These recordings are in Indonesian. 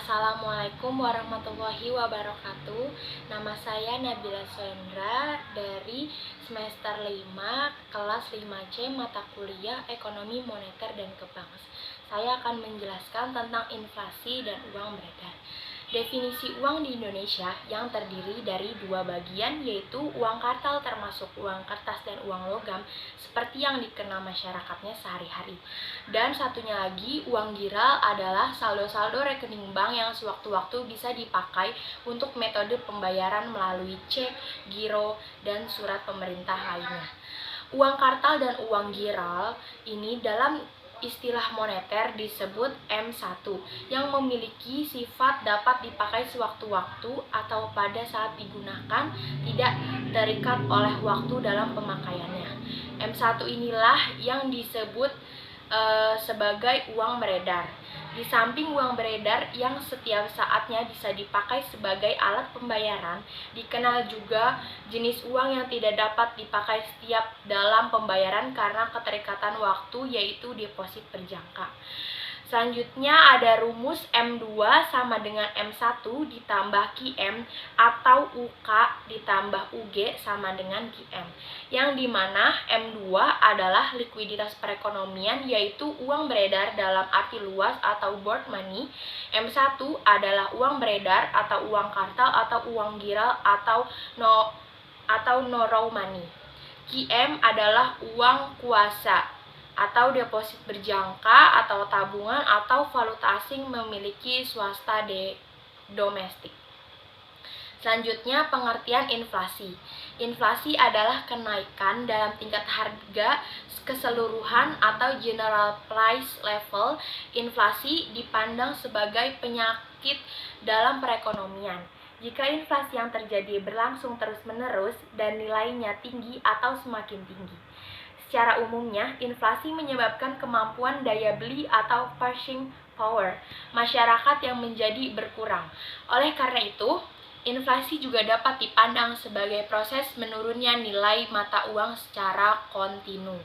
Assalamualaikum warahmatullahi wabarakatuh. Nama saya Nabila Soendra dari semester 5, kelas 5C, mata kuliah Ekonomi Moneter dan Keuangan. Saya akan menjelaskan tentang inflasi dan uang beredar. Definisi uang di Indonesia yang terdiri dari dua bagian, yaitu uang kartal termasuk uang kertas dan uang logam seperti yang dikenal masyarakatnya sehari-hari. Dan satunya lagi, uang giral adalah saldo-saldo rekening bank yang sewaktu-waktu bisa dipakai untuk metode pembayaran melalui cek, giro, dan surat pemerintah lainnya. Uang kartal dan uang giral ini dalam istilah moneter disebut M1 yang memiliki sifat dapat dipakai sewaktu-waktu atau pada saat digunakan, tidak terikat oleh waktu dalam pemakaiannya. M1 inilah yang disebut sebagai uang beredar. Di samping uang beredar yang setiap saatnya bisa dipakai sebagai alat pembayaran, dikenal juga jenis uang yang tidak dapat dipakai setiap dalam pembayaran karena keterikatan waktu, yaitu deposit berjangka. Selanjutnya ada rumus M2 sama dengan M1 ditambah QM atau UK ditambah UG sama dengan QM, yang dimana M2 adalah likuiditas perekonomian, yaitu uang beredar dalam arti luas atau board money. M1 adalah uang beredar atau uang kartal atau uang giral atau no raw money. QM adalah uang kuasa atau deposit berjangka atau tabungan atau valuta asing memiliki swasta domestik. Selanjutnya, pengertian inflasi. Inflasi adalah kenaikan dalam tingkat harga keseluruhan atau general price level. Inflasi dipandang sebagai penyakit dalam perekonomian. Jika inflasi yang terjadi berlangsung terus-menerus dan nilainya tinggi atau semakin tinggi. Secara umumnya, inflasi menyebabkan kemampuan daya beli atau purchasing power masyarakat yang menjadi berkurang. Oleh karena itu, inflasi juga dapat dipandang sebagai proses menurunnya nilai mata uang secara kontinu.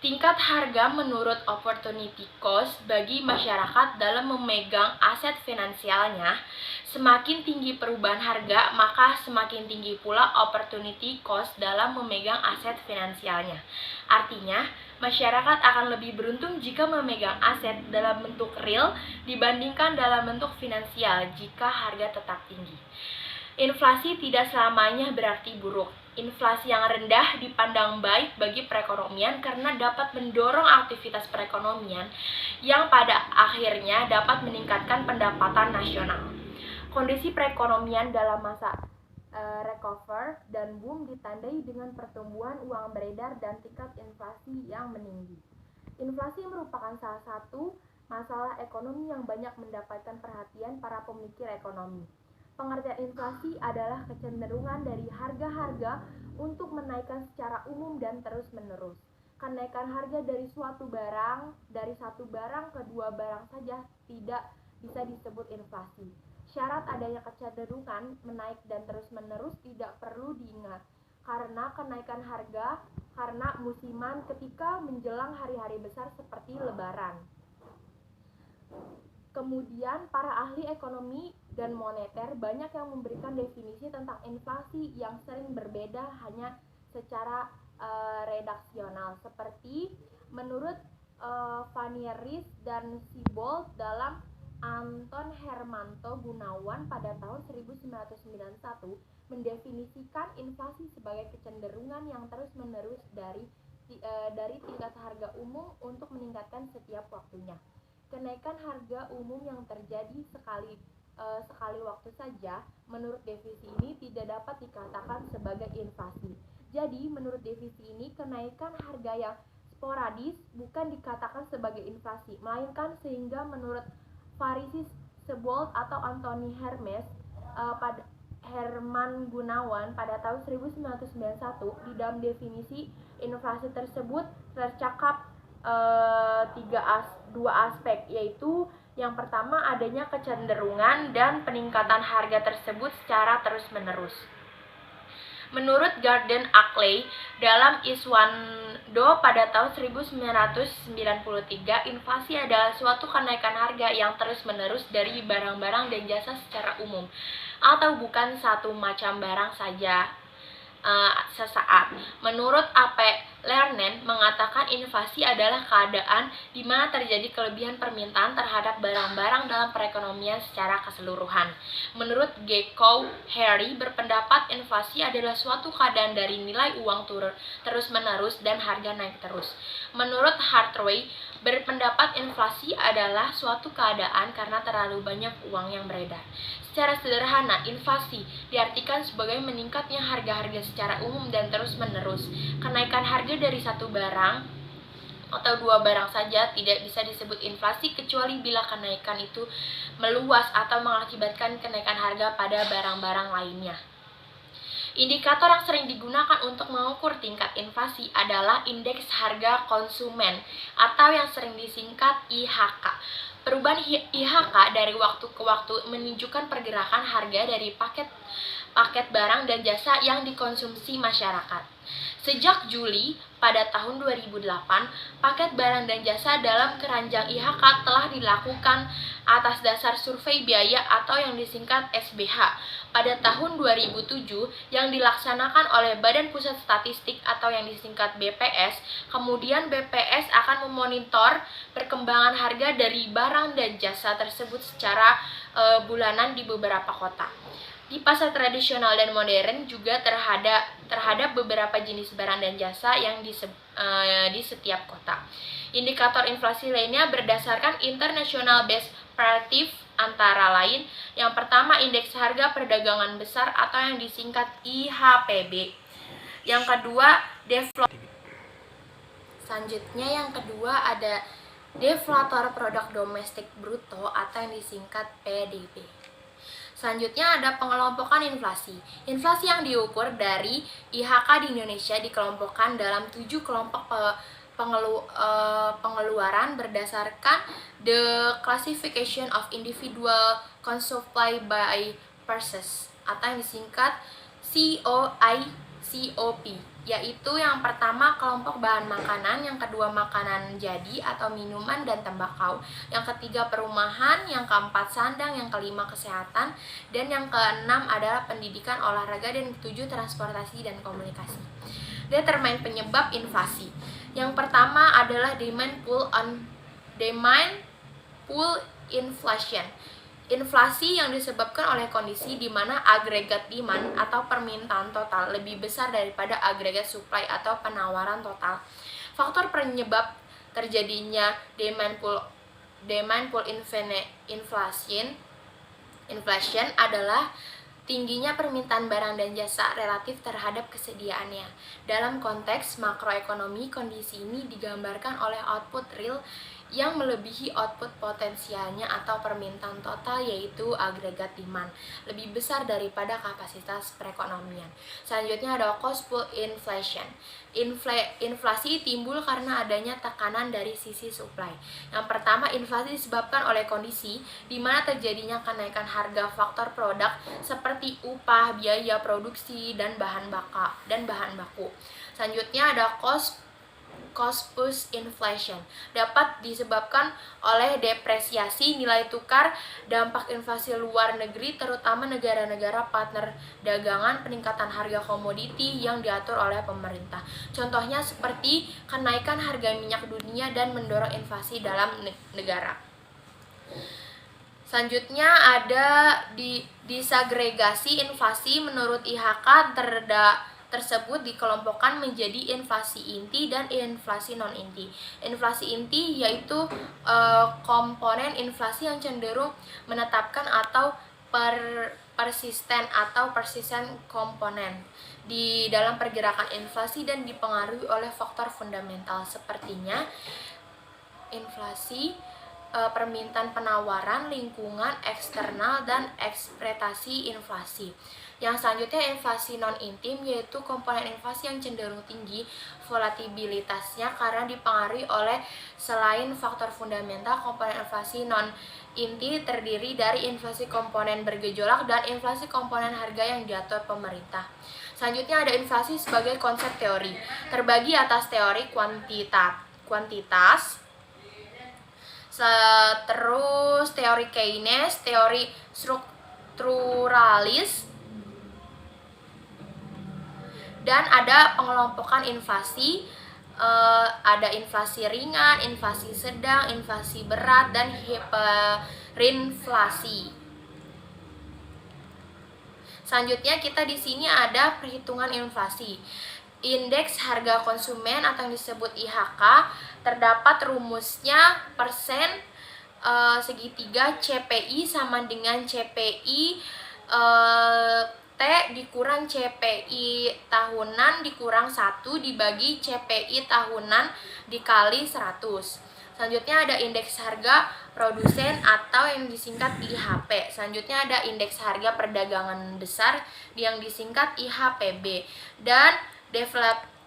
Tingkat harga menurut opportunity cost bagi masyarakat dalam memegang aset finansialnya. Semakin tinggi perubahan harga, maka semakin tinggi pula opportunity cost dalam memegang aset finansialnya. Artinya, masyarakat akan lebih beruntung jika memegang aset dalam bentuk real dibandingkan dalam bentuk finansial jika harga tetap tinggi. Inflasi tidak selamanya berarti buruk. Inflasi yang rendah dipandang baik bagi perekonomian karena dapat mendorong aktivitas perekonomian yang pada akhirnya dapat meningkatkan pendapatan nasional. Kondisi perekonomian dalam masa recover dan boom ditandai dengan pertumbuhan uang beredar dan tingkat inflasi yang meninggi. Inflasi merupakan salah satu masalah ekonomi yang banyak mendapatkan perhatian para pemikir ekonomi. Pengertian inflasi adalah kecenderungan dari harga-harga untuk menaikkan secara umum dan terus-menerus. Kenaikan harga dari satu barang ke dua barang saja tidak bisa disebut inflasi. Syarat adanya kecenderungan menaik dan terus-menerus tidak perlu diingat, karena kenaikan harga karena musiman ketika menjelang hari-hari besar seperti Lebaran. Kemudian, para ahli ekonomi dan moneter banyak yang memberikan definisi tentang inflasi yang sering berbeda hanya secara redaksional, seperti menurut Vanieris dan Siebold dalam Anton Hermanto Gunawan pada tahun 1991 mendefinisikan inflasi sebagai kecenderungan yang terus-menerus dari tingkat harga umum untuk meningkatkan setiap waktunya. Kenaikan harga umum yang terjadi sekali waktu saja, menurut definisi ini tidak dapat dikatakan sebagai inflasi. Jadi, menurut definisi ini, kenaikan harga yang sporadis bukan dikatakan sebagai inflasi, melainkan sehingga menurut Vanieris, Siebold atau Anthony Herman Gunawan pada tahun 1991, di dalam definisi inflasi tersebut tercakap dua aspek, yaitu yang pertama adanya kecenderungan dan peningkatan harga tersebut secara terus-menerus. Menurut Gordon Ackley, dalam Iswando pada tahun 1993, inflasi adalah suatu kenaikan harga yang terus-menerus dari barang-barang dan jasa secara umum, atau bukan satu macam barang saja sesaat. Menurut A.P. Lerner mengatakan inflasi adalah keadaan di mana terjadi kelebihan permintaan terhadap barang-barang dalam perekonomian secara keseluruhan. Menurut G. Cow Harry berpendapat inflasi adalah suatu keadaan dari nilai uang turun terus-menerus dan harga naik terus. Menurut Hartway berpendapat inflasi adalah suatu keadaan karena terlalu banyak uang yang beredar. Secara sederhana, inflasi diartikan sebagai meningkatnya harga-harga secara umum dan terus-menerus. Kenaikan harga dari satu barang atau dua barang saja tidak bisa disebut inflasi kecuali bila kenaikan itu meluas atau mengakibatkan kenaikan harga pada barang-barang lainnya. Indikator yang sering digunakan untuk mengukur tingkat inflasi adalah indeks harga konsumen atau yang sering disingkat IHK. Perubahan IHK dari waktu ke waktu menunjukkan pergerakan harga dari paket barang dan jasa yang dikonsumsi masyarakat. Sejak Juli pada tahun 2008, paket barang dan jasa dalam keranjang IHK telah dilakukan atas dasar survei biaya atau yang disingkat SBH. Pada tahun 2007 yang dilaksanakan oleh Badan Pusat Statistik atau yang disingkat BPS, kemudian BPS akan memonitor perkembangan harga dari barang dan jasa tersebut secara bulanan di beberapa kota. Di pasar tradisional dan modern juga terhadap beberapa jenis barang dan jasa yang di setiap kota. Indikator inflasi lainnya berdasarkan International Best Practice antara lain yang pertama indeks harga perdagangan besar atau yang disingkat IHPB. Yang kedua Selanjutnya yang kedua ada deflator produk domestik bruto atau yang disingkat PDB. Selanjutnya ada pengelompokan inflasi. Inflasi yang diukur dari IHK di Indonesia dikelompokkan dalam 7 kelompok pengeluaran berdasarkan the classification of individual consumption by purses atau yang disingkat COP, yaitu yang pertama kelompok bahan makanan, yang kedua makanan jadi atau minuman dan tembakau, yang ketiga perumahan, yang keempat sandang, yang kelima kesehatan, dan yang keenam adalah pendidikan, olahraga, dan ketujuh transportasi dan komunikasi. Determine penyebab inflasi. Yang pertama adalah demand pull inflation. Inflasi yang disebabkan oleh kondisi di mana agregat demand atau permintaan total lebih besar daripada agregat supply atau penawaran total. Faktor penyebab terjadinya demand pull inflation adalah tingginya permintaan barang dan jasa relatif terhadap kesediaannya. Dalam konteks makroekonomi, kondisi ini digambarkan oleh output real yang melebihi output potensialnya atau permintaan total, yaitu agregat demand, lebih besar daripada kapasitas perekonomian. Selanjutnya ada cost pull inflation. Inflasi timbul karena adanya tekanan dari sisi supply. Yang pertama, inflasi disebabkan oleh kondisi di mana terjadinya kenaikan harga faktor produk seperti upah, biaya produksi, dan bahan baku. Selanjutnya ada cost push inflation, dapat disebabkan oleh depresiasi nilai tukar, dampak inflasi luar negeri terutama negara-negara partner dagangan, peningkatan harga komoditi yang diatur oleh pemerintah. Contohnya seperti kenaikan harga minyak dunia dan mendorong inflasi dalam negara. Selanjutnya ada disagregasi inflasi. Menurut IHK tersebut dikelompokkan menjadi inflasi inti dan inflasi non-inti. Inflasi inti yaitu komponen inflasi yang cenderung menetapkan atau persisten komponen di dalam pergerakan inflasi dan dipengaruhi oleh faktor fundamental sepertinya inflasi permintaan penawaran, lingkungan, eksternal, dan ekspektasi inflasi. Yang selanjutnya inflasi non-intim, yaitu komponen inflasi yang cenderung tinggi volatilitatasnya karena dipengaruhi oleh selain faktor fundamental. Komponen inflasi non-inti terdiri dari inflasi komponen bergejolak dan inflasi komponen harga yang diatur pemerintah. Selanjutnya ada inflasi sebagai konsep teori, terbagi atas teori kuantitas, terus teori Keynes, teori strukturalis, dan ada pengelompokan inflasi. Ada inflasi ringan, inflasi sedang, inflasi berat, dan hiperinflasi. Selanjutnya kita di sini ada perhitungan inflasi. Indeks harga konsumen atau yang disebut IHK, terdapat rumusnya persen segitiga CPI sama dengan CPI T dikurang CPI tahunan dikurang 1 dibagi CPI tahunan dikali 100. Selanjutnya ada indeks harga produsen atau yang disingkat IHP. Selanjutnya ada indeks harga perdagangan besar yang disingkat IHPB. Dan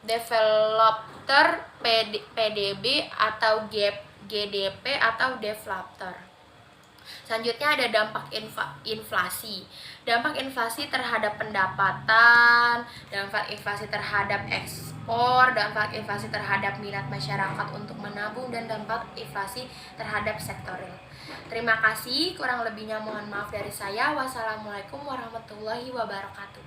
developer PDB atau GDP atau developer. Selanjutnya ada dampak inflasi. Dampak inflasi terhadap pendapatan, dampak inflasi terhadap ekspor, dampak inflasi terhadap minat masyarakat untuk menabung, dan dampak inflasi terhadap sektor real. Terima kasih, kurang lebihnya mohon maaf dari saya. Wassalamualaikum warahmatullahi wabarakatuh.